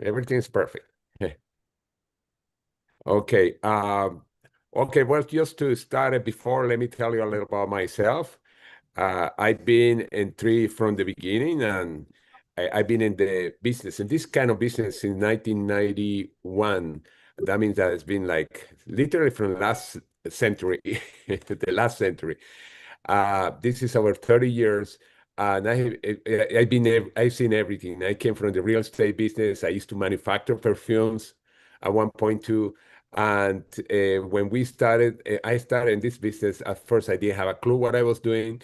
Everything's perfect. Okay. Okay. Well, just to start it before, let me tell you a little about myself. I've been in tree from the beginning, and I've been in the business, in this kind of business since 1991. That means that it's been like literally from last century, the last century. This is over 30 years. And I've seen everything. I came from the real estate business. I used to manufacture perfumes at one point too. And when I started in this business. At first, I didn't have a clue what I was doing.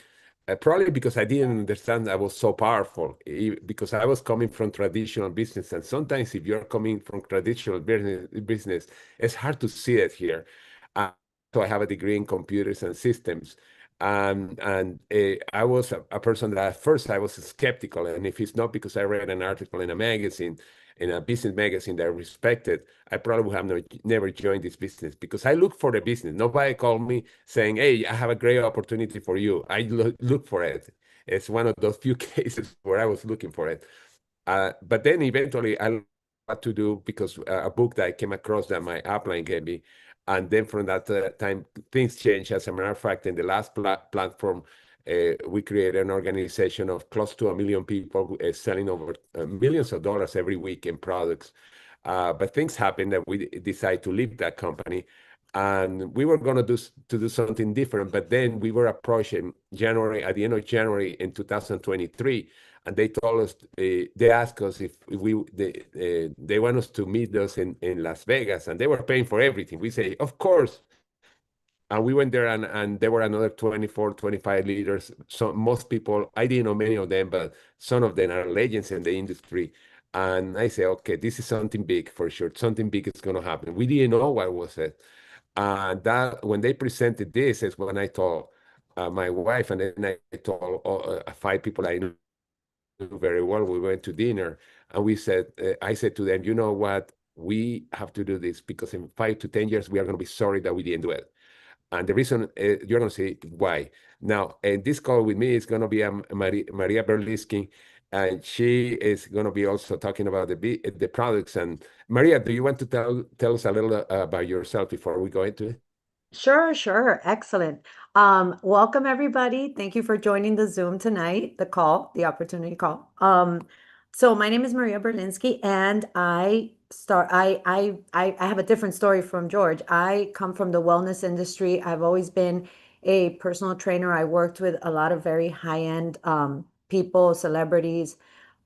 Probably because I didn't understand I was so powerful, because I was coming from traditional business. And sometimes if you're coming from traditional business, it's hard to see it here. Uh, so I have a degree in computers and systems. And I was a person that at first I was skeptical. And if it's not because I read an article in a magazine, in a business magazine that I respected, I probably would have never joined this business, because I look for the business. Nobody called me saying, "Hey, I have a great opportunity for you." I look for it. It's one of those few cases where I was looking for it. But then eventually I learned what to do, because a book that I came across that my upline gave me. And then from that time, things changed. As a matter of fact, in the last platform, we created an organization of close to 1 million people, selling over millions of dollars every week in products. But things happened that we decided to leave that company, and we were going to do something different. But then we were approaching January, at the end of January in 2023, and they told us, they asked us if they want us to meet us in Las Vegas, and they were paying for everything. We say, of course. And we went there, and there were another 24, 25 leaders. So most people, I didn't know many of them, but some of them are legends in the industry. And I say, okay, this is something big for sure. Something big is going to happen. We didn't know what was it. And that when they presented this is when I told my wife, and then I told five people I knew very well. We went to dinner, and I said to them, you know what? We have to do this, because in 5 to 10 years, we are going to be sorry that we didn't do it. And the reason, you're going to say why. Now, in this call with me is going to be Maria Berlinski, and she is going to be also talking about the products. And Maria, do you want to tell us a little about yourself before we go into it? Sure, sure. Excellent. Welcome everybody. Thank you for joining the Zoom tonight, the opportunity call. So my name is Maria Berlinski, and I have a different story from George. I come from the wellness industry. I've always been a personal trainer. I worked with a lot of very high-end people, celebrities.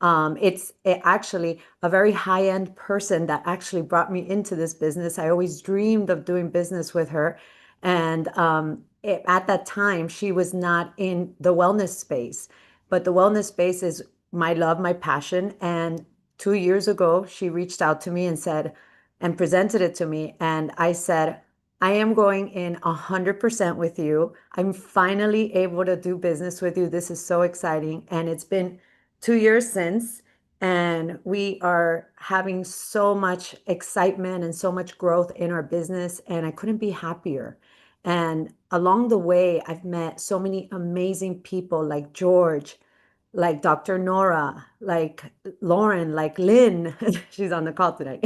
Actually a very high-end person that actually brought me into this business. I always dreamed of doing business with her. And at that time, she was not in the wellness space, but the wellness space is my love, my passion. And 2 years ago, she reached out to me and presented it to me. And I said, I am going in 100% with you. I'm finally able to do business with you. This is so exciting. And it's been 2 years since, and we are having so much excitement and so much growth in our business. And I couldn't be happier. And along the way, I've met so many amazing people like George, like Dr. Nora, like Lauren, like Lynn. She's on the call today.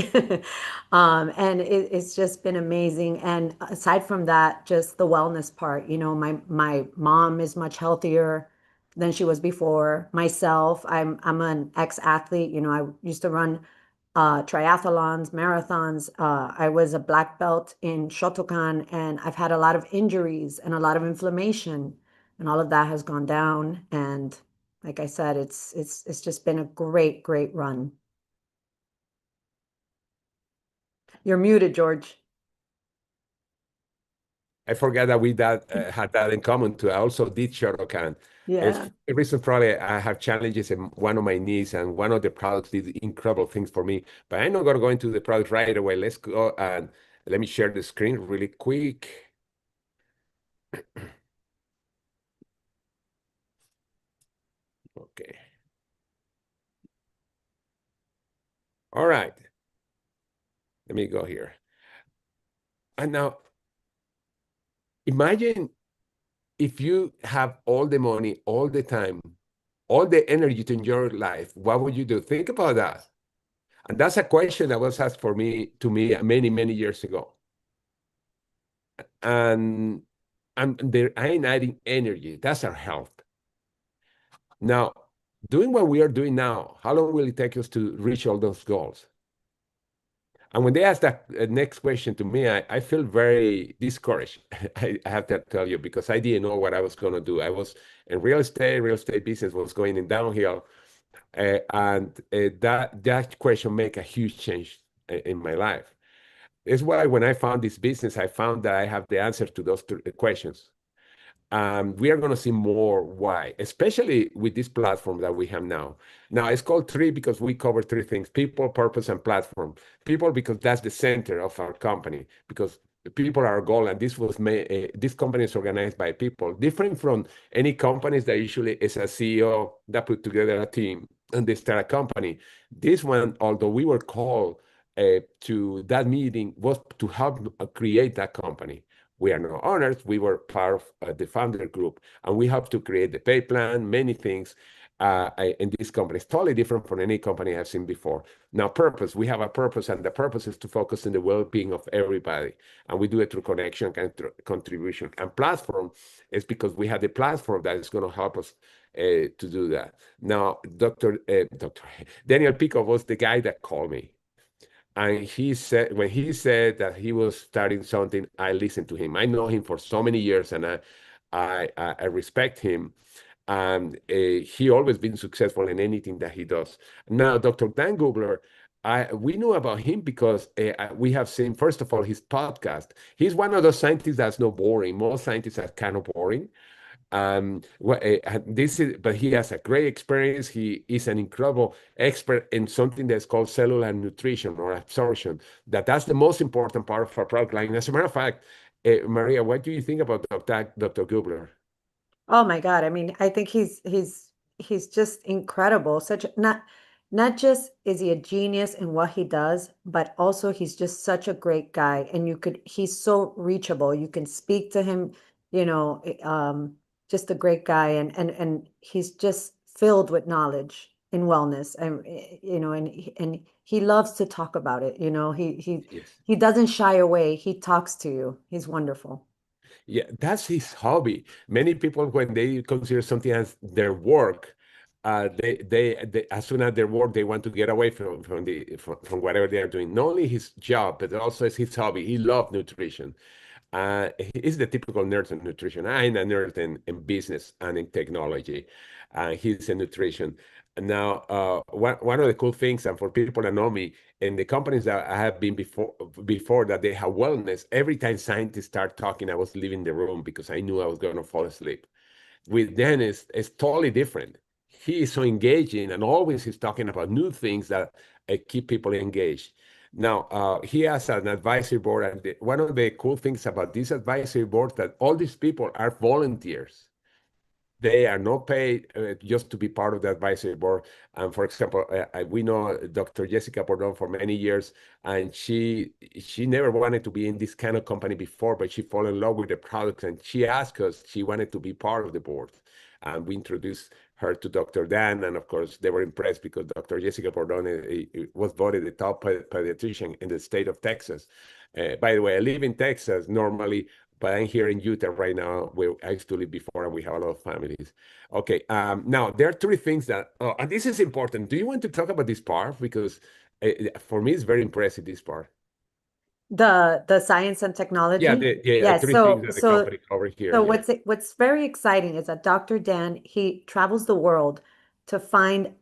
And it's just been amazing. And aside from that, just the wellness part, my mom is much healthier than she was before. Myself, I'm an ex-athlete. I used to run triathlons, marathons. I was a black belt in Shotokan, and I've had a lot of injuries and a lot of inflammation, and all of that has gone down. And like I said, it's just been a great, great run. You're muted, George. I forgot that had that in common too. I also did Shotokan. It's Yeah. the reason probably I have challenges in one of my knees, and one of the products did incredible things for me. But I'm not going to go into the product right away. Let's go and let me share the screen really quick. Okay. All right. Let me go here. And now imagine if you have all the money, all the time, all the energy to your life, what would you do? Think about that. And that's a question that was asked for me to me many, many years ago. And there I'm adding energy. That's our health. Now, doing what we are doing now, how long will it take us to reach all those goals? And when they ask that next question to me, I feel very discouraged. I have to tell you, because I didn't know what I was going to do. I was in real estate business was going in downhill. And that question make a huge change in my life. It's why when I found this business, I found that I have the answer to those questions. We are going to see more why, especially with this platform that we have now. Now, it's called three because we cover three things: people, purpose, and platform. People, because that's the center of our company, because the people are our goal, and this company is organized by people, different from any companies that usually is a CEO that put together a team and they start a company. This one, although we were called to that meeting, was to help create that company. We are no owners. We were part of the founder group, and we have to create the pay plan, many things. In this company, it's totally different from any company I've seen before. Now, purpose, we have a purpose, and the purpose is to focus on the well-being of everybody. And we do it through connection and through contribution. And platform is because we have the platform that is going to help us to do that. Now, Dr. Daniel Pico was the guy that called me. And he said, when he said that he was starting something, I listened to him. I know him for so many years, and I respect him. And he always been successful in anything that he does. Now, Dr. Dan Gubler, we knew about him because we have seen, first of all, his podcast. He's one of those scientists that's not boring. Most scientists are kind of boring. But he has a great experience. He is an incredible expert in something that's called cellular nutrition or absorption. That's the most important part of our product line. As a matter of fact, Maria, what do you think about Dr. Gubler? Oh my God. I mean, I think he's just incredible. Not just is he a genius in what he does, but also he's just such a great guy. And he's so reachable. You can speak to him, you know, just a great guy, and he's just filled with knowledge in wellness. And and he loves to talk about it. Yes. He doesn't shy away. He talks to you. He's wonderful. Yeah, that's his hobby. Many people, when they consider something as their work, they as soon as their work, they want to get away from whatever they are doing. Not only his job, but also it's his hobby. He loves nutrition. He's the typical nerd in nutrition. I'm a nerd in business and in technology. He's in nutrition. And now, one of the cool things, and for people that know me, in the companies that I have been before that they have wellness, every time scientists start talking, I was leaving the room because I knew I was going to fall asleep. With Dennis, it's totally different. He is so engaging, and always he's talking about new things that keep people engaged. Now, he has an advisory board, and one of the cool things about this advisory board that all these people are volunteers. They are not paid just to be part of the advisory board. And for example, we know Dr. Jessica Bordon for many years, and she never wanted to be in this kind of company before, but she fell in love with the product, and she asked us she wanted to be part of the board. And we introduced her to Dr. Dan, and of course they were impressed because Dr. Jessica Bordon was voted the top pediatrician in the state of Texas. By the way, I live in Texas normally, but I'm here in Utah right now, where I used to live before, and we have a lot of families. Okay, now there are three things that, oh, and this is important. Do you want to talk about this part? Because for me, it's very impressive, this part. The science and Yeah, technology. the Yes. three things So that the so company covers here. so Yeah. what's very exciting is that Dr. Dan, he travels the world to find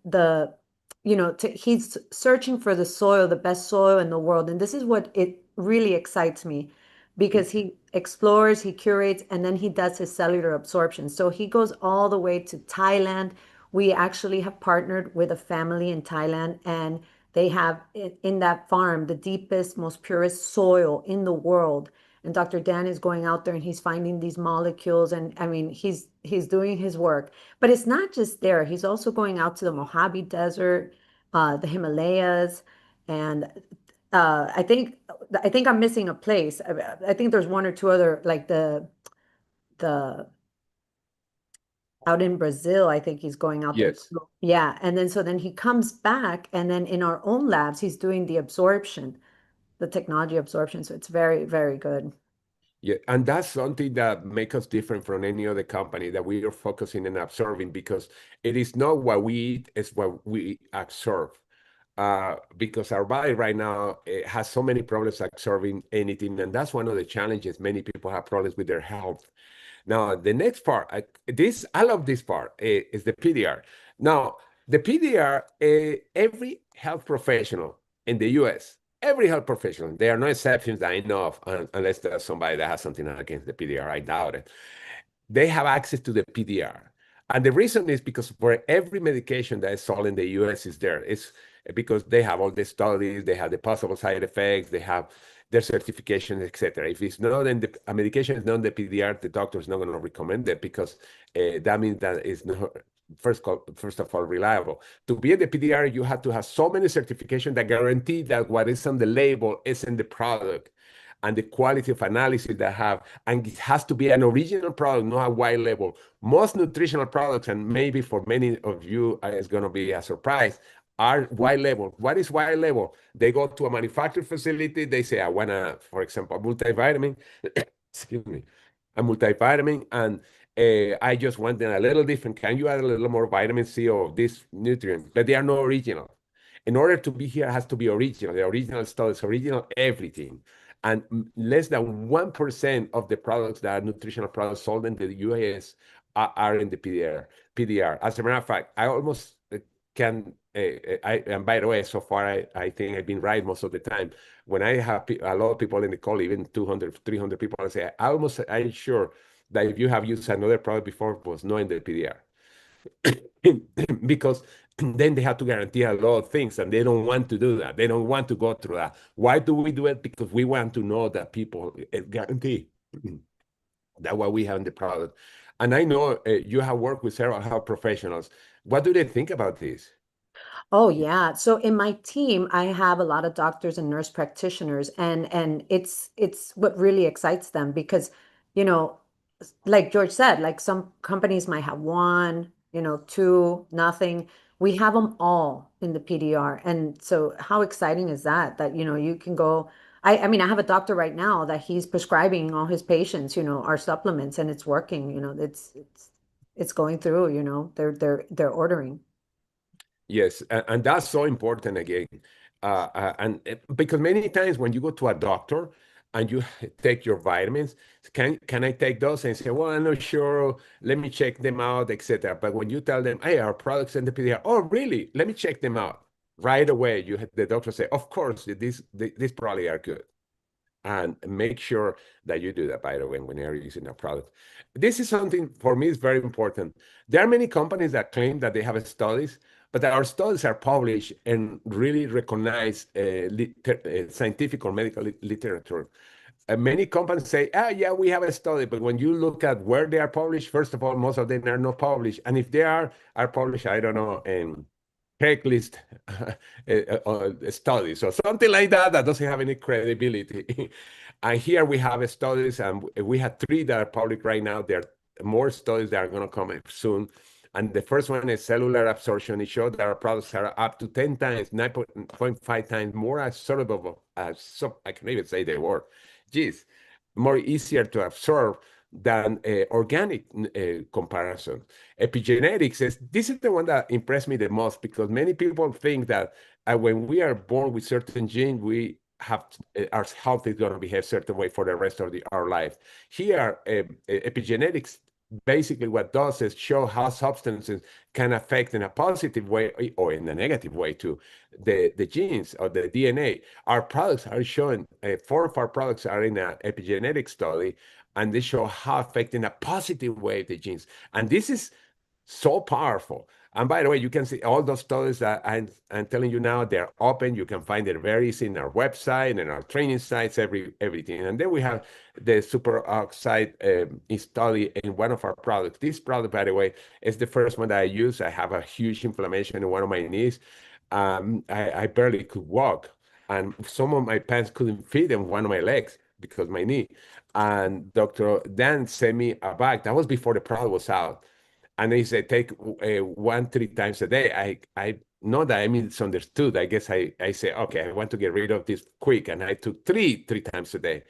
he's searching for the soil, the best soil in the world. And this is what it really excites me because he explores, he curates, and then he does his cellular absorption. So he goes all the way to Thailand. We actually have partnered with a family in Thailand, and they have in that farm the deepest, most purest soil in the world. And Dr. Dan is going out there and he's finding these molecules. And I mean, he's doing his work. But it's not just there. He's also going out to the Mojave Desert, the Himalayas, and I think I'm missing a place. I think there's one or two other like the out in Brazil. I think he's going out there Yes. too. Yeah. And then so then he comes back and then in our own labs, he's doing the absorption, the technology absorption. So it's very, very good. Yeah, and that's something that makes us different from any other company that we are focusing and observing because it is not what we eat, it's what we absorb. Because our body right now has so many problems absorbing anything, and that's one of the challenges. Many people have problems with their health. Now, the next part, I love this part, is the PDR. Now, the PDR, every health professional in the US, every health professional, there are no exceptions that I know of, unless there's somebody that has something against the PDR. I doubt it. They have access to the PDR. And the reason is because for every medication that is sold in the US is there. It's because they have all the studies, they have the possible side effects, they have their certifications, etc. If it's not in the a medication is not in the PDR, the doctor is not going to recommend it because that means that it's not first of all reliable. To be in the PDR, you have to have so many certifications that guarantee that what is on the label is in the product and the quality of analysis that have, and it has to be an original product, not a white label. Most nutritional products, and maybe for many of you, it's going to be a surprise, are white label. What is white label? They go to a manufacturing facility. They say, I want to, for example, a multivitamin, excuse me, a multivitamin, and I just want them a little different. Can you add a little more vitamin C or this nutrient? But they are not original. In order to be here, it has to be original, the original studies, original everything. And less than 1% of the products that are nutritional products sold in the US are in the PDR. As a matter of fact, I almost can, and by the way, so far, I think I've been right most of the time. When I have a lot of people in the call, even 200, 300 people, I say, I'm sure that if you have used another product before, it was not in the PDR. Because then they have to guarantee a lot of things and they don't want to do that. They don't want to go through that. Why do we do it? Because we want to know that people guarantee that what we have in the product. And I know you have worked with several health professionals. What do they think about this? Oh yeah. So in my team, I have a lot of doctors and nurse practitioners and it's what really excites them because, you know, like George said, like some companies might have one, two, nothing. We have them all in the PDR. And so how exciting is that? That, you can go, I mean, I have a doctor right now that he's prescribing all his patients, our supplements and it's working, it's going through, they're ordering. Yes, and that's so important again. Because many times when you go to a doctor and you take your vitamins, can I take those? And say, well, I'm not sure. Let me check them out, etc. But when you tell them, hey, our products in the PDR, oh, really? Let me check them out. Right away, the doctor say, of course, these probably are good. And make sure that you do that, by the way, when you're using a product. This is something for me is very important. There are many companies that claim that they have studies, but our studies are published and really recognized scientific or medical literature. Many companies say, yeah, we have a study, but when you look at where they are published, first of all, most of them are not published. And if they are published, I don't know, in Craigslist studies or something like that that doesn't have any credibility. And here we have studies, and we have three that are public right now. There are more studies that are going to come soon. And the first one is cellular absorption. It showed that our products are up to 10 times, 9.5 times more absorbable. I can even say the word. Geez, more easier to absorb than organic comparison. Epigenetics is this is the one that impressed me the most because many people think that when we are born with certain gene, we have our health is going to behave a certain way for the rest of our life. Here, epigenetics basically what does is show how substances can affect in a positive way or in a negative way too the genes or the DNA. Our products are showing, four of our products are in an epigenetic study, and they show how affecting a positive way the genes. And this is so powerful. And by the way, you can see all those studies that I'm telling you now, they're open. You can find it very easy in our website and our training sites, everything. And then we have the superoxide study in one of our products. This product, by the way, is the first one that I use. I have a huge inflammation in one of my knees. I barely could walk. And some of my pants couldn't fit in one of my legs because my knee. And Dr. Dan sent me a bag. That was before the product was out. And he said, take one, 3 times a day. I know that I misunderstood. I guess I said, okay, I want to get rid of this quick. And I took three times a day.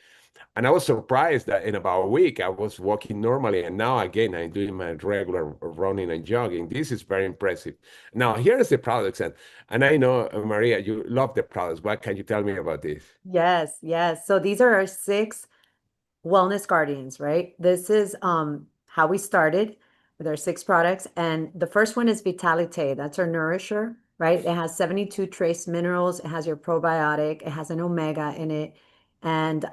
And I was surprised that in about a week, I was walking normally. And now, again, I'm doing my regular running and jogging. This is very impressive. Now, here's the products. And I know, Maria, you love the products. What can you tell me about this? Yes, yes. So these are our six wellness guardians, right? This is how we started with our six products. And the first one is Vitalite. That's our nourisher, right? It has 72 trace minerals. It has your probiotic. It has an omega in it. And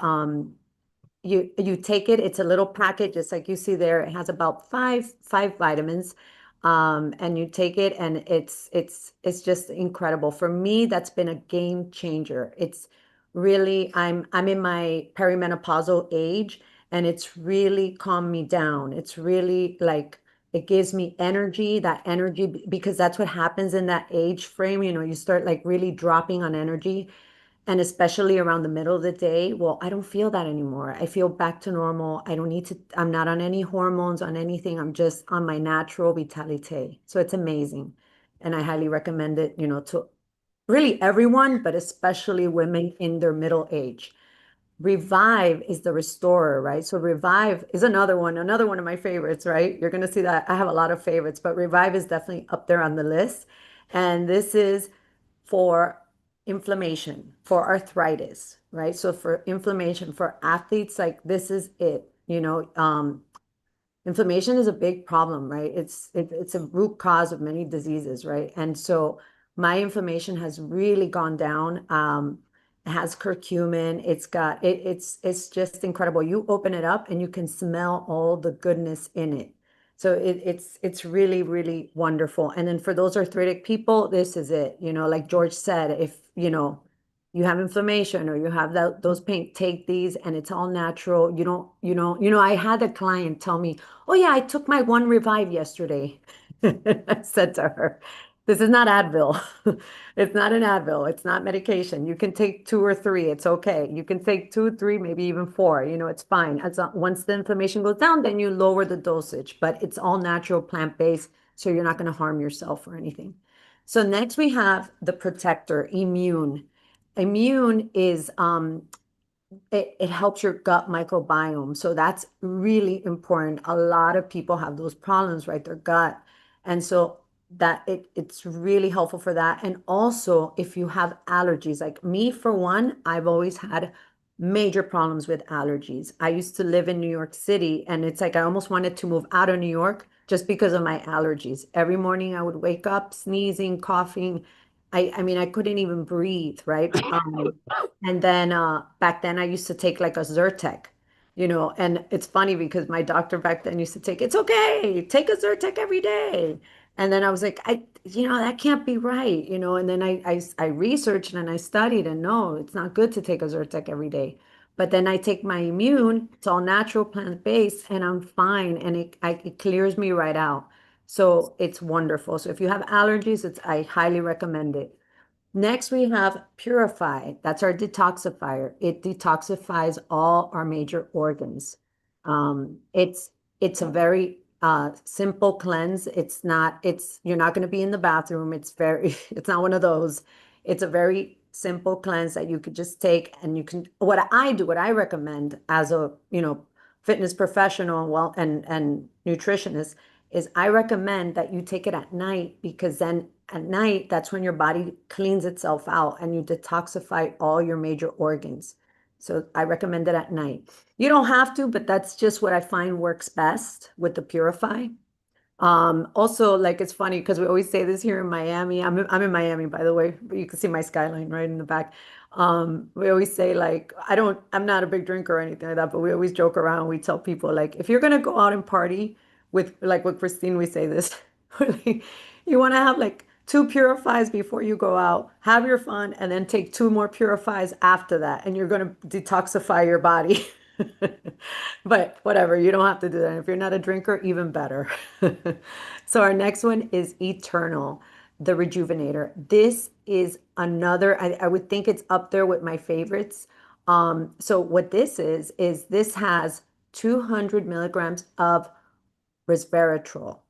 you take it, it's a little packet, just like you see there. It has about five vitamins. And you take it and it's just incredible. For me, that's been a game changer. It's really, I'm in my perimenopausal age, and it's really calmed me down. It's really like it gives me energy, that energy, because that's what happens in that age frame. You start like really dropping on energy. And especially around the middle of the day, well, I don't feel that anymore. I feel back to normal. I don't need to, I'm not on any hormones, on anything. I'm just on my natural vitality. So it's amazing. And I highly recommend it, to really everyone, but especially women in their middle age. Revive is the restorer, right? So Revive is another one of my favorites, right? You're going to see that I have a lot of favorites, but Revive is definitely up there on the list. And this is for inflammation, for arthritis, right? So for inflammation, for athletes, like this is it. Inflammation is a big problem, right? It's a root cause of many diseases, right? And so my inflammation has really gone down. It has curcumin. It's just incredible. You open it up and you can smell all the goodness in it. So it's really, really wonderful. And then for those arthritic people, this is it. Like George said, if you have inflammation or you have those pain, take these, and it's all natural. I had a client tell me, oh yeah, I took my one Revive yesterday. I said to her, this is not Advil. It's not an Advil. It's not medication. You can take two or three. It's okay. You can take two, three, maybe even four. It's fine. Once the inflammation goes down, then you lower the dosage, but it's all natural, plant-based, so you're not going to harm yourself or anything. So next we have the protector, Immune. Immune is it helps your gut microbiome. So that's really important. A lot of people have those problems, right? Their gut. And so it's really helpful for that. And also if you have allergies, like me, for one, I've always had major problems with allergies. I used to live in New York City, and it's like I almost wanted to move out of New York just because of my allergies. Every morning I would wake up sneezing, coughing. I mean, I couldn't even breathe, right? And then back then I used to take like a Zyrtec, and it's funny because my doctor back then used to it's okay, take a Zyrtec every day. And then I was like, that can't be right, and then I researched and I studied, and no, it's not good to take a Zyrtec every day. But then I take my Immune, it's all natural, plant-based, and I'm fine, and it clears me right out. So it's wonderful. So if you have allergies, I highly recommend it. Next, we have Purify. That's our detoxifier. It detoxifies all our major organs. It's a very simple cleanse. You're not going to be in the bathroom. It's not one of those. It's a very simple cleanse that you could just take, and what I do, what I recommend as a, fitness professional, and nutritionist, is I recommend that you take it at night, because then at night, that's when your body cleans itself out and you detoxify all your major organs. So I recommend it at night. You don't have to, but that's just what I find works best with the Purify. Also, like, it's funny because we always say this here in Miami. I'm in Miami, by the way, but you can see my skyline right in the back. We always say, like, I'm not a big drinker or anything like that, but we always joke around. We tell people, like, if you're gonna go out and party with Christine, we say this. You want to have like two purifies before you go out, have your fun, and then take two more purifies after that, and you're going to detoxify your body. But whatever, you don't have to do that. If you're not a drinker, even better. So our next one is Eternal, the Rejuvenator. This is another, I would think it's up there with my favorites. So what this is this has 200 milligrams of resveratrol.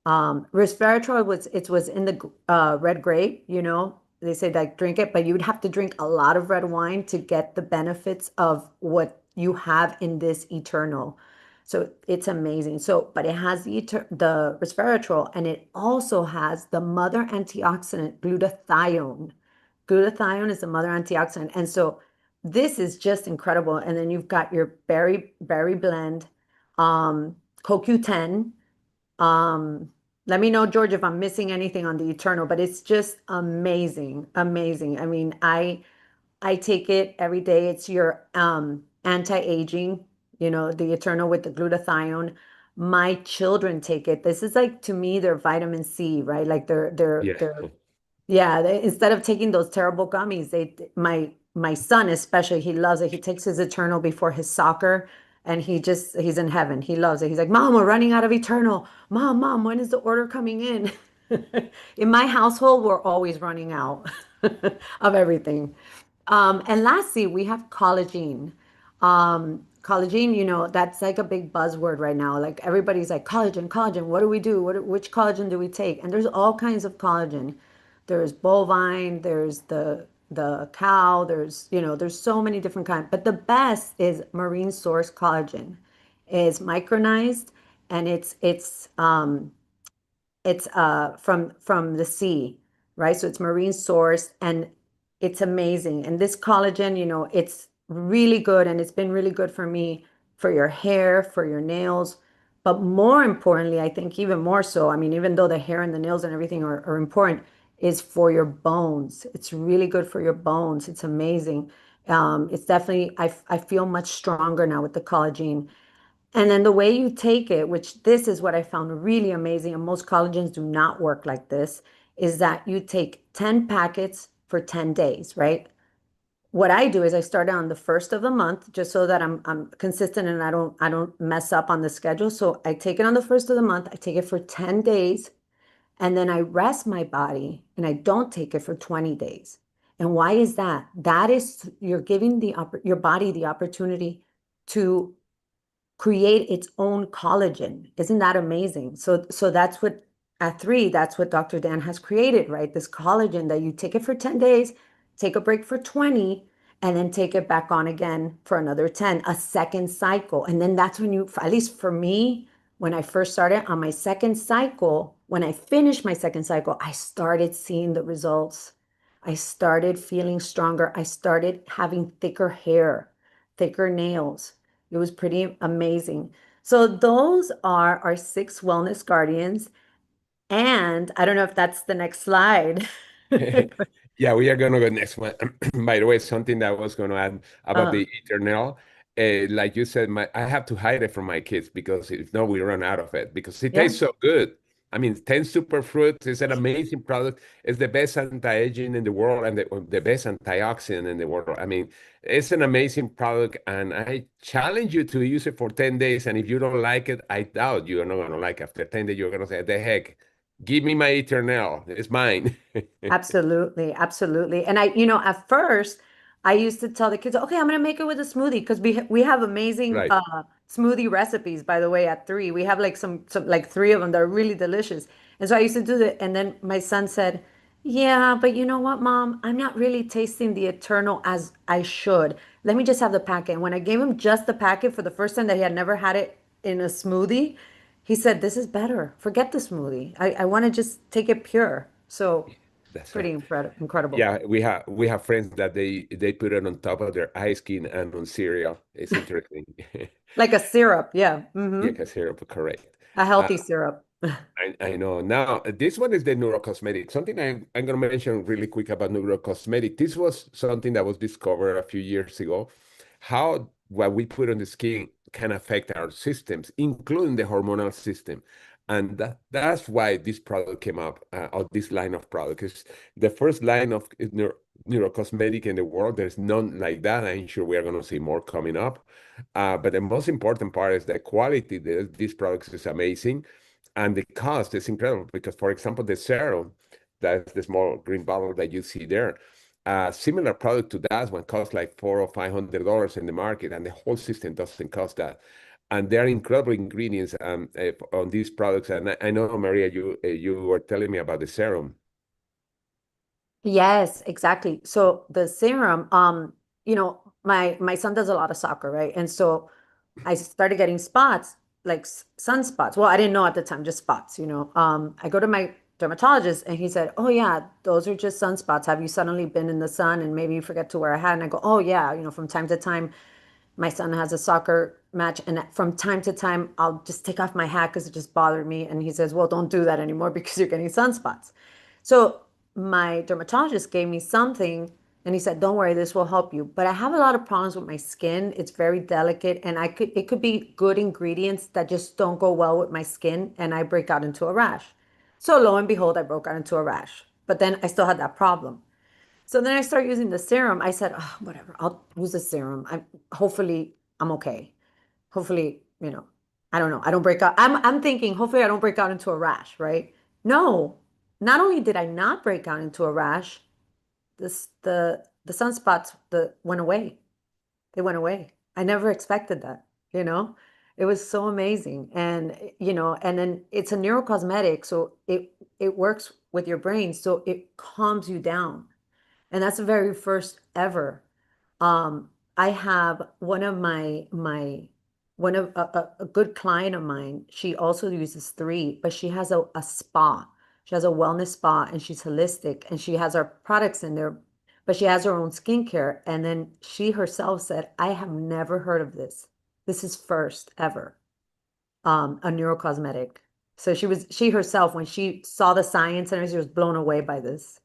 Resveratrol was in the red grape, They say like drink it, but you would have to drink a lot of red wine to get the benefits of what you have in this Eternal. So it's amazing. So, but it has the resveratrol, and it also has the mother antioxidant glutathione. Glutathione is the mother antioxidant, and so this is just incredible. And then you've got your berry blend, CoQ10. Um, Let me know, George, if I'm missing anything on the Eternal, but it's just amazing, amazing. I mean, I take it every day. It's your anti-aging, the Eternal with the glutathione. My children take it. This is like to me, they're vitamin C, right? Like Yeah. yeah, instead of taking those terrible gummies, my son especially, he loves it. He takes his Eternal before his soccer, and he's in heaven. He loves it. He's like, Mom, we're running out of Eternal. Mom, when is the order coming in? In my household, we're always running out of everything. And lastly, we have collagen. Collagen, that's like a big buzzword right now. Like everybody's like collagen, collagen. What do we do? Which collagen do we take? And there's all kinds of collagen. There's bovine, there's the cow, there's so many different kinds. But the best is marine source collagen. It's micronized, and it's from the sea, right? So it's marine sourced, and it's amazing. And this collagen, it's really good, and it's been really good for me for your hair, for your nails. But more importantly, I think even more so, I mean, even though the hair and the nails and everything are important, is for your bones. It's really good for your bones. It's amazing. It's definitely, I feel much stronger now with the collagen. And then the way you take it, which this is what I found really amazing, and most collagens do not work like this, is that you take 10 packets for 10 days, right? What I do is I start on the first of the month just so that I'm consistent and I don't mess up on the schedule. So I take it on the first of the month, I take it for 10 days, and then I rest my body and I don't take it for 20 days. And why is that? That is you're giving your body the opportunity to create its own collagen. Isn't that amazing? So that's what at 3, that's what Dr. Dan has created, right? This collagen that you take it for 10 days, take a break for 20, and then take it back on again for another 10, a second cycle. And then that's when at least for me, when I first started on my second cycle, when I finished my second cycle, I started seeing the results. I started feeling stronger. I started having thicker hair, thicker nails. It was pretty amazing. So those are our 6 wellness guardians. And I don't know if that's the next slide. Yeah, we are gonna go next one. By the way, something that I was gonna add about Uh, the Eternal, like you said, I have to hide it from my kids because if not, we run out of it because it yeah, tastes so good. I mean, 10 superfruits is an amazing product. It's the best anti-aging in the world and the best antioxidant in the world. I mean, it's an amazing product, and I challenge you to use it for 10 days. And if you don't like it, I doubt you're not gonna like it. After 10 days, you're gonna say, the heck, give me my Eternal. It's mine. absolutely, absolutely. And at first, I used to tell the kids, "Okay, I'm gonna make it with a smoothie," because we have amazing Right. smoothie recipes. By the way, at 3, we have like some like 3 of them that are really delicious. And so I used to do that. And then my son said, "Yeah, but you know what, Mom? I'm not really tasting the Eternal as I should. Let me just have the packet." And when I gave him just the packet for the first time that he had never had it in a smoothie, he said, "This is better. Forget the smoothie. I want to just take it pure." So. That's right. Pretty incredible. Yeah, we have friends that they put it on top of their ice cream and on cereal. It's interesting. Like a syrup, yeah. Yeah, because syrup, correct. A Uh, healthy syrup. I know. Now, this one is the neurocosmetic. Something I'm going to mention really quick about neurocosmetic. This was something that was discovered a few years ago. How what we put on the skin can affect our systems, including the hormonal system. And that's why this product came up, or this line of products. It's the first line of neurocosmetic in the world. There's none like that. I'm sure we are going to see more coming up. But the most important part is the quality. These products is amazing and the cost is incredible because, for example, the serum, that's the small green bottle that you see there, a similar product to that one costs like $400 or $500 in the market, and the whole system doesn't cost that. and they're incredible ingredients on these products. And I know, Maria, you were telling me about the serum. Yes, exactly. So the serum, my son does a lot of soccer, right? And so I started getting spots, like sunspots. Well, I didn't know at the time, just spots. I go to my dermatologist and he said, "Oh yeah, those are just sunspots. Have you suddenly been in the sun and maybe you forget to wear a hat?" And I go, "Oh yeah, from time to time my son has a soccer match and from time to time I'll just take off my hat because it just bothered me." And he says, "Well, don't do that anymore because you're getting sunspots." So my dermatologist gave me something and he said, "Don't worry, this will help you." But I have a lot of problems with my skin. It's very delicate and it could be good ingredients that just don't go well with my skin and I break out into a rash. So lo and behold, I broke out into a rash. But then I still had that problem. So then I started using the serum. I said, "Oh, whatever, I'll use the serum. Hopefully I'm okay. Hopefully, I don't know. I don't break out. I'm thinking, hopefully I don't break out into a rash, right? No, not only did I not break out into a rash, the sunspots went away. They went away. I never expected that, you know? It was so amazing. And then it's a neurocosmetic, so it works with your brain, so it calms you down. And that's the very first ever. I have one of a good client of mine. She also uses three, but she has a spa. She has a wellness spa and she's holistic and she has our products in there, but she has her own skincare. And then she herself said, "I have never heard of this. This is first ever, a neurocosmetic." So she herself, when she saw the science and she was blown away by this.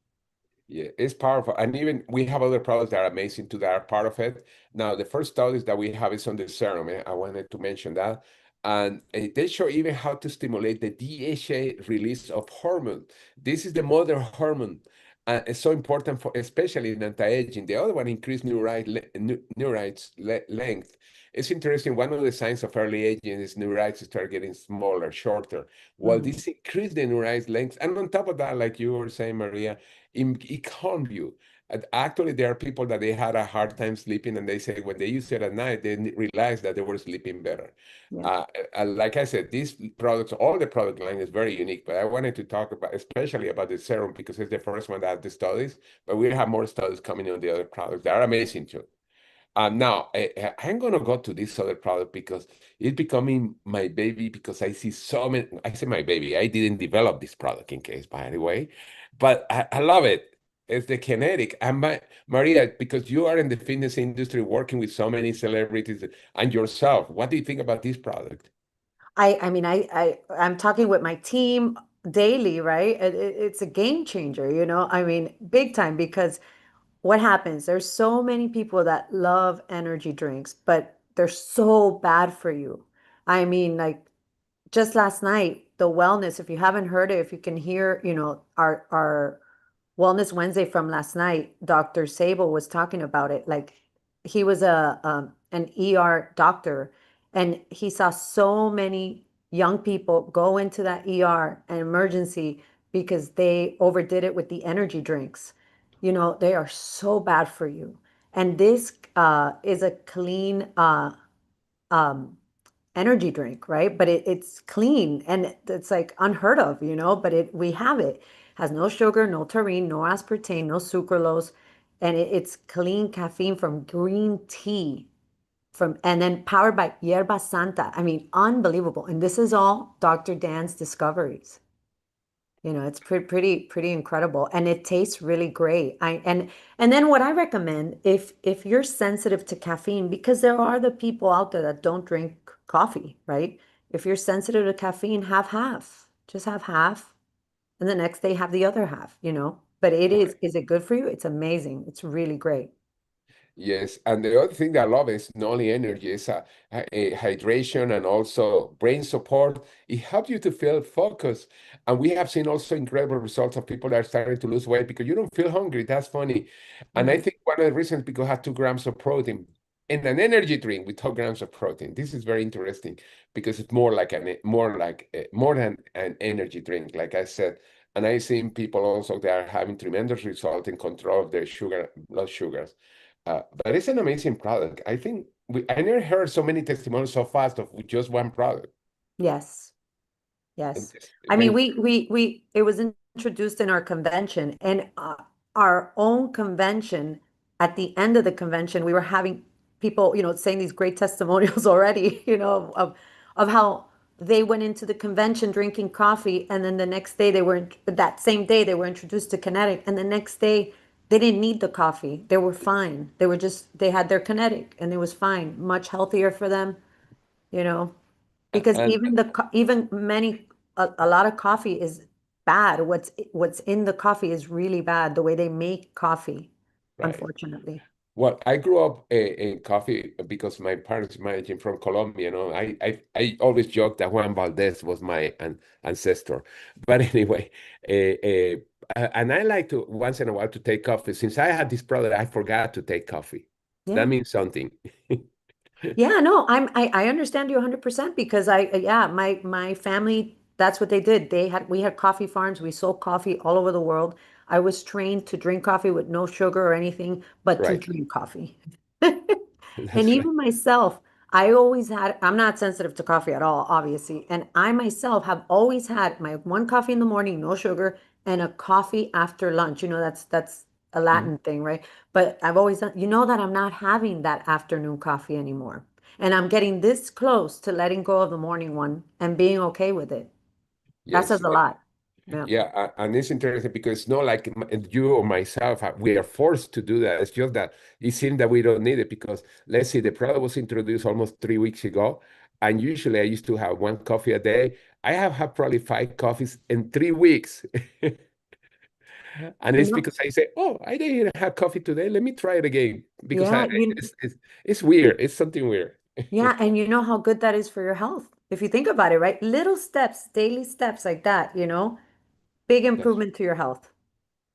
Yeah, it's powerful. And even we have other products that are amazing too that are part of it. Now, the first studies that we have is on the serum. I wanted to mention that. And they show even how to stimulate the DHA release of hormone. This is the mother hormone. It's so important for, especially in anti-aging. The other one increased neurites length. It's interesting. One of the signs of early aging is neurites start getting smaller, shorter. While Mhm. this increase the neurites length, and on top of that, like you were saying, Maria, it calms you. And actually, there are people that they had a hard time sleeping, and they say when they use it at night, they realize that they were sleeping better. Yeah. Like I said, these products, all the product line is very unique, but I wanted to talk about, especially about the serum, because it's the first one that had the studies, but we have more studies coming on the other products that are amazing too. Now, I'm going to go to this other product because it's becoming my baby because I see so many. I say my baby. I didn't develop this product in case, by the way, but I love it. It's the kinetic. And Maria, because you are in the fitness industry working with so many celebrities and yourself, what do you think about this product? I mean, I'm talking with my team daily, right? It's a game changer, I mean, big time because what happens? There's so many people that love energy drinks, but they're so bad for you. I mean, like just last night, the wellness, if you haven't heard it, if you can hear, our Wellness Wednesday from last night, Dr. Sable was talking about it. Like he was an ER doctor and he saw so many young people go into that ER and emergency because they overdid it with the energy drinks. They are so bad for you. And this is a clean um, energy drink, right? But it's clean and it's like unheard of, but we have it. Has no sugar, no taurine, no aspartame, no sucralose, and it's clean caffeine from green tea and then powered by Yerba Santa. I mean, unbelievable. And this is all Dr. Dan's discoveries. It's pretty incredible, and it tastes really great. And then what I recommend, if you're sensitive to caffeine, because there are the people out there that don't drink coffee, right? If you're sensitive to caffeine, have half. Just have half, and the next day have the other half. But is it good for you? It's amazing. It's really great. Yes, and the other thing that I love is not only energy, it's a hydration and also brain support. It helps you to feel focused. And we have seen also incredible results of people that are starting to lose weight because you don't feel hungry. That's funny. And I Mhm. think one of the reasons people have 2 grams of protein in an energy drink with 2 grams of protein. This is very interesting because it's more than an energy drink, like I said. And I've seen people also that are having tremendous results in control of their blood sugars. But it's an amazing product. I think I never heard so many testimonials so fast of just one product. Yes. And Yes. it's I mean, very it was introduced in our convention, and our own convention, at the end of the convention, we were having people, saying these great testimonials already, of how they went into the convention drinking coffee, and then the next day that same day they were introduced to Kinetic, and the next day they didn't need the coffee. They were fine. They had their Kinetic, and it was fine. Much healthier for them, you know. Because and a lot of coffee is bad. What's in the coffee is really bad, the way they make coffee, right. unfortunately. Well, I grew up in coffee because my parents managing from Colombia. I always joke that Juan Valdez was my ancestor. But anyway, and I like to once in a while to take coffee. Since I had this brother, I forgot to take coffee. That Yeah. means something. Yeah, no, I understand you 100% because yeah, my family, that's what they did. We had coffee farms. We sold coffee all over the world. I was trained to drink coffee with no sugar or anything, but to Right. drink coffee. And That's right. even myself, I'm not sensitive to coffee at all, obviously. And I myself have always had my one coffee in the morning, no sugar, and a coffee after lunch. That's a Mhm. Latin thing, right? But I've always done, that I'm not having that afternoon coffee anymore. And I'm getting this close to letting go of the morning one and being okay with it. That Yes. says a lot. Yeah. Yeah, and it's interesting because it's not like you or myself, we are forced to do that. It's just that it seems that we don't need it because let's see, the product was introduced almost 3 weeks ago, and usually I used to have one coffee a day. I have had probably 5 coffees in 3 weeks, and You it's know, because I say, "Oh, I didn't even have coffee today. Let me try it again." Because yeah, it's weird. It's something weird. yeah, and you know how good that is for your health. If you think about it, right? Little steps, daily steps like that, big That's improvement to your health.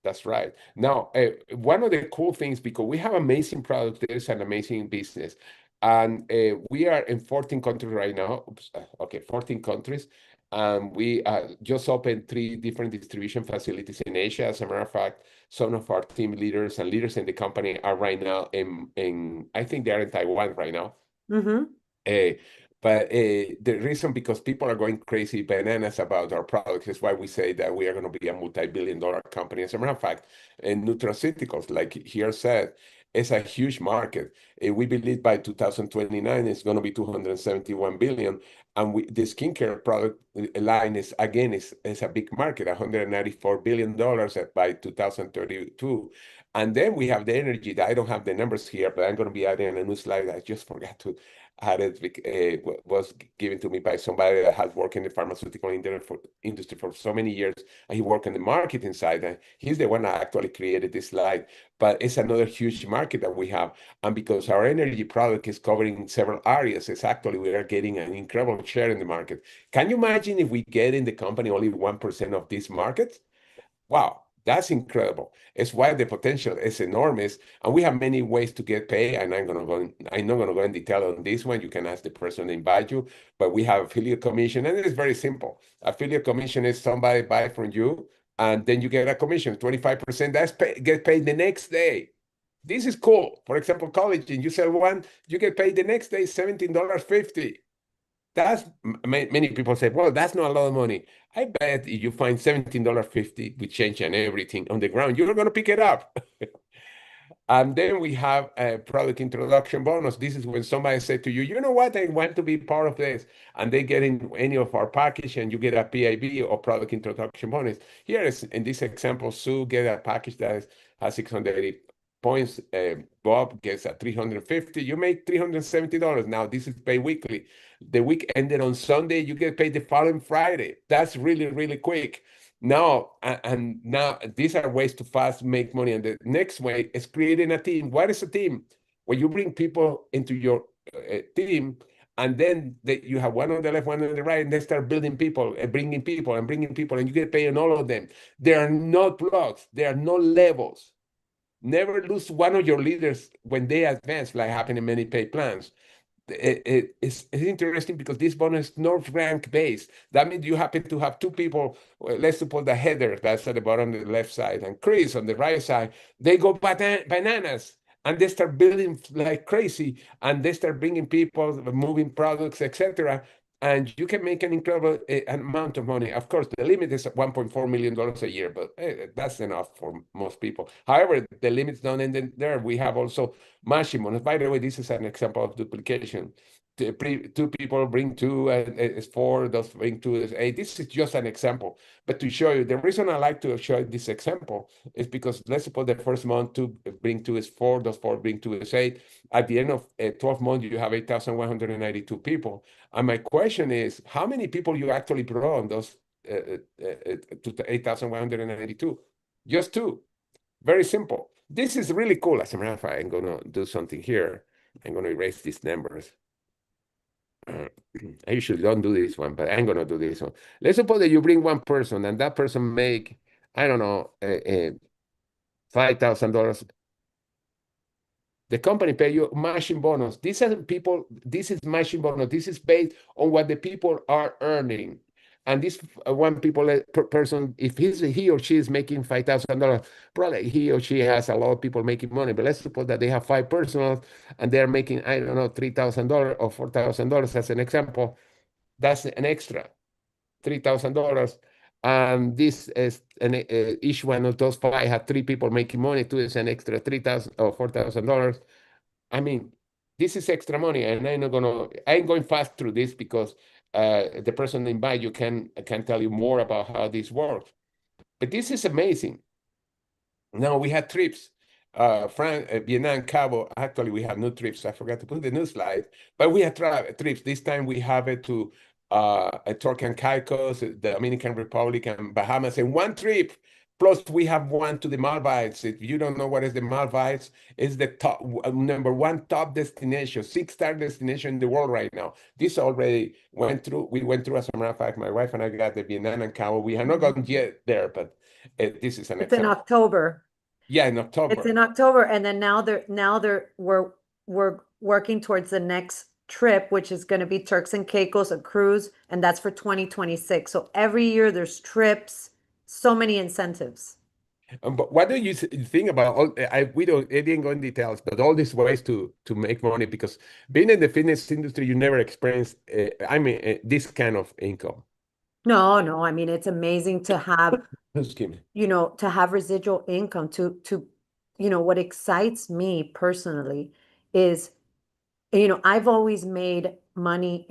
That's right. Now, one of the cool things, because we have amazing products, there's an amazing business. And we are in 14 countries right now. Oops, okay, 14 countries. And we just opened 3 different distribution facilities in Asia. As a matter of fact, some of our team leaders and leaders in the company are right now I think they're in Taiwan right now. Mm-hmm. Uh, but the reason, because people are going crazy bananas about our products, is why we say that we are going to be a multi-billion-dollar company. As a matter of fact, in nutraceuticals, like here said, it's a huge market. We believe by 2029 it's going to be 271 billion, and the skincare product line is a big market, 194 billion dollars by 2032. And then we have the energy. That I don't have the numbers here, but I'm going to be adding a new slide. I just forgot to had it was given to me by somebody that has worked in the pharmaceutical industry for so many years, and he worked in the marketing side. And he's the one that actually created this slide. But it's another huge market that we have, and because our energy product is covering several areas, it's actually we are getting an incredible share in the market. Can you imagine if we get in the company only 1% of this market? Wow, that's incredible. It's why the potential is enormous, and we have many ways to get paid. And I'm not gonna go in detail on this one. You can ask the person that invite you, but we have affiliate commission, and it is very simple. Affiliate commission is somebody buy from you, and then you get a commission, 25%. Get paid the next day. This is cool. For example, college, and you sell one, you get paid the next day, $17.50. That's many people say, well, that's not a lot of money. I bet if you find $17.50 with change and everything on the ground, you're going to pick it up. And then we have a product introduction bonus. This is when somebody said to you, you know what, I want to be part of this. And they get in any of our package and you get a PIB or product introduction bonus. Here is in this example, Sue get a package that has 680 points. Bob gets a 350. You make $370. Now this is paid weekly. The week ended on Sunday, you get paid the following Friday. That's really, really quick. Now, and now these are ways to fast make money. And the next way is creating a team. What is a team? When you bring people into your team, and then you have one on the left, one on the right, and they start building people and bringing people and bringing people, and you get paid on all of them. There are no blocks. There are no levels. Never lose one of your leaders when they advance, like happened in many paid plans. It's interesting because this bonus is not rank based. That means you happen to have two people, well, let's suppose the header that's at the bottom of the left side and Chris on the right side, they go bananas. and they start building like crazy, and they start bringing people, moving products, etc. And you can make an incredible amount of money. Of course, the limit is $1.4 million a year, but that's enough for most people. However, the limit's not ending there. We have also machine bonus. By the way, this is an example of duplication. Two people bring two, and it's four, those bring two is eight. This is just an example. But to show you, the reason I like to show this example is because let's suppose the first month two bring two is four, those four bring two is eight. At the end of 12 months, you have 8,192 people. And my question is, how many people you actually brought on those to 8,192? Just two. Very simple. This is really cool. As a matter of fact, I'm going to do something here. I'm going to erase these numbers. I usually don't do this one, but I'm going to do this one. Let's suppose that you bring one person and that person make, I don't know, $5,000. The company pay you matching bonus. These are people, this is matching bonus. This is based on what the people are earning. And this one person, if he or she is making $5,000, probably he or she has a lot of people making money. But let's suppose that they have 5 personals and they're making, I don't know, $3,000 or $4,000 as an example. That's an extra $3,000. And this is each one of those 5 have 3 people making money. 2 is an extra $3,000 or $4,000. I mean, this is extra money, and I'm going fast through this because the person invite you can tell you more about how this works. But this is amazing. Now we had trips. Vietnam, Cabo. Actually, we have new trips. I forgot to put the new slide, but we had trips. This time we have it to Turkey and Caicos, the Dominican Republic, and Bahamas in one trip. Plus, we have one to the Maldives. If you don't know what is the Maldives, it's the top #1 top destination, 6-star destination in the world right now. This already went through. We went through, as a matter of fact, my wife and I got the Vietnam and Cabo. We have not gotten yet there, but this is an It's in example. October. Yeah, in October. It's in October, and then we're working towards the next trip, which is going to be Turks and Caicos, a cruise, and that's for 2026. So every year there's trips, so many incentives. But what do you think about all? I didn't go in details, but all these ways to make money, because being in the fitness industry, you never experienced, this kind of income. No, no, I mean it's amazing to have, Excuse me. to have residual income to what excites me personally is, I've always made money,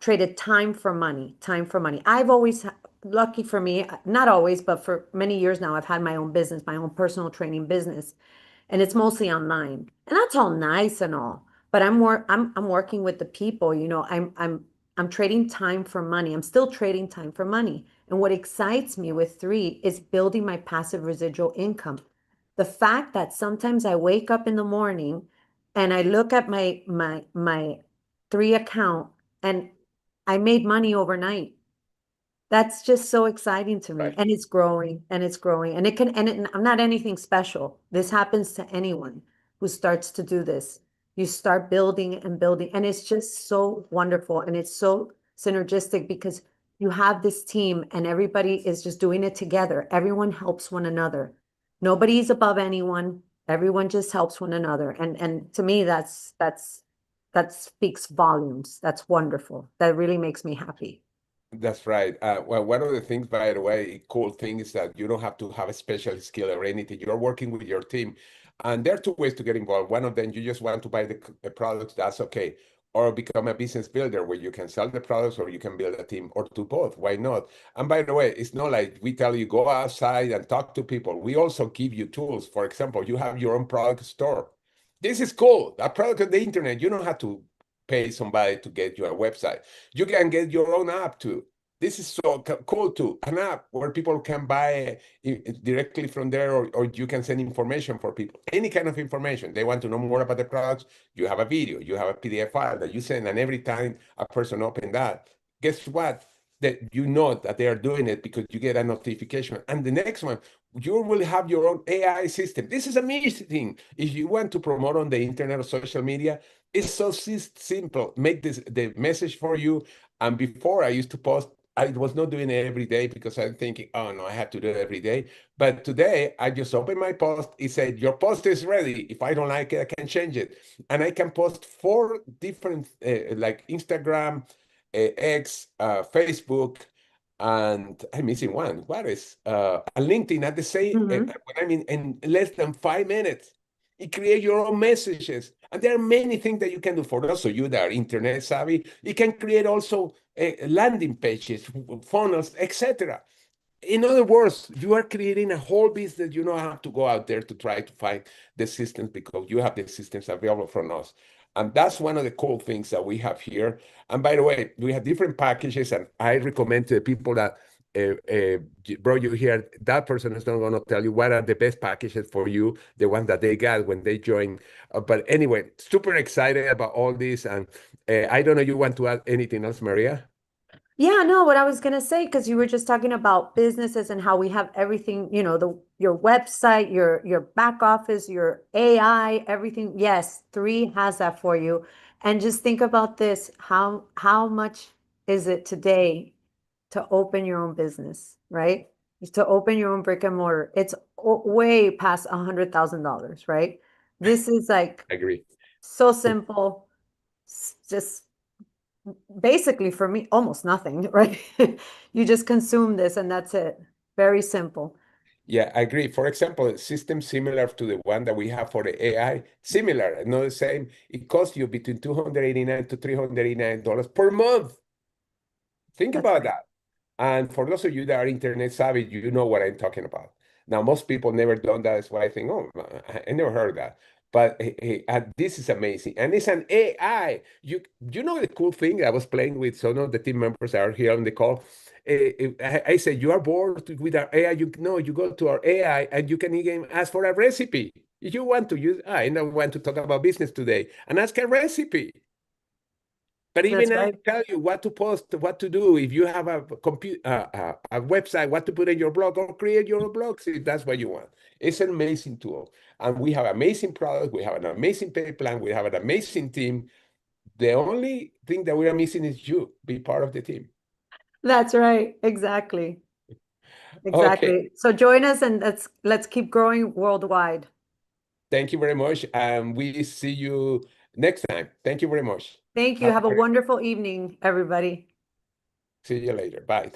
traded time for money, time for money. I've always, lucky for me, not always, but for many years now, I've had my own business, my own personal training business, and it's mostly online. And that's all nice and all, but I'm working with the people, I'm trading time for money. I'm still trading time for money. And what excites me with three is building my passive residual income. The fact that sometimes I wake up in the morning and I look at my three account and I made money overnight. That's just so exciting to me. Right. And it's growing and it's growing. And I'm not anything special. This happens to anyone who starts to do this. You start building and building, and it's just so wonderful. And it's so synergistic because you have this team and everybody is just doing it together. Everyone helps one another. Nobody's above anyone. Everyone just helps one another. And to me, that speaks volumes. That's wonderful. That really makes me happy. That's right. Well, one of the things, by the way, cool thing is that you don't have to have a special skill or anything. You're working with your team. And there are 2 ways to get involved. One of them, you just want to buy the products, that's okay. Or become a business builder where you can sell the products or you can build a team, or do both. Why not? And by the way, it's not like we tell you go outside and talk to people. We also give you tools. For example, you have your own product store. This is cool. A product on the internet, you don't have to pay somebody to get you a website. You can get your own app too. This is so cool too. An app where people can buy directly from there, or you can send information for people, any kind of information. They want to know more about the products. You have a video, you have a PDF file that you send, and every time a person opens that, guess what? That you know that they are doing it because you get a notification. And the next one, you will have your own AI system. This is amazing. If you want to promote on the internet or social media, it's so simple. Make this the message for you. And before, I used to post I was not doing it every day because I'm thinking, oh no, I have to do it every day. But today I just open my post. It said, your post is ready. If I don't like it, I can change it. And I can post 4 different, like Instagram, X, Facebook, and I'm missing one. What is a LinkedIn at the same, Mhm. I mean, in less than 5 minutes. You create your own messages. And there are many things that you can do for those of you that are internet savvy. You can create also landing pages, funnels, etc. In other words, you are creating a whole business. You don't have to go out there to try to find the systems because you have the systems available from us. And that's one of the cool things that we have here. And by the way, we have different packages, and I recommend to the people that bro, you hear that person is not going to tell you what are the best packages for you, the ones that they got when they join. But anyway, super excited about all this. And I don't know, you want to add anything else, Maria? Yeah, no, what I was gonna say, because you were just talking about businesses and how we have everything, your website, your back office, your AI, everything. Yes, three has that for you. And just think about this, how much is it today to open your own business, right? Is to open your own brick and mortar. It's way past $100,000, right? This is like I agree. so simple, just basically for me, almost nothing, right? You just consume this and that's it. Very simple. Yeah, I agree. For example, a system similar to the one that we have for the AI, similar, not the same. It costs you between $289 to $389 per month. Think That's about right. that. And for those of you that are internet savvy, you know what I'm talking about. Now, most people never done that. That's why I think, oh, I never heard that. But this is amazing, and it's an AI. You know the cool thing. I was playing with some of the team members that are here on the call. I say you are bored with our AI. You know, you go to our AI and you can even ask for a recipe. If you want to use, I don't want to talk about business today, and ask a recipe. But That's even I right. tell you what to post, what to do. If you have a a website, what to put in your blog, or create your blogs if that's what you want. It's an amazing tool, and we have amazing products. We have an amazing pay plan. We have an amazing team. The only thing that we are missing is you. Be part of the team. That's right. Exactly. Okay. Exactly. So join us and let's keep growing worldwide. Thank you very much, and we see you next time. Thank you very much. Thank you. Have a Have a great. wonderful evening, everybody. See you later. Bye.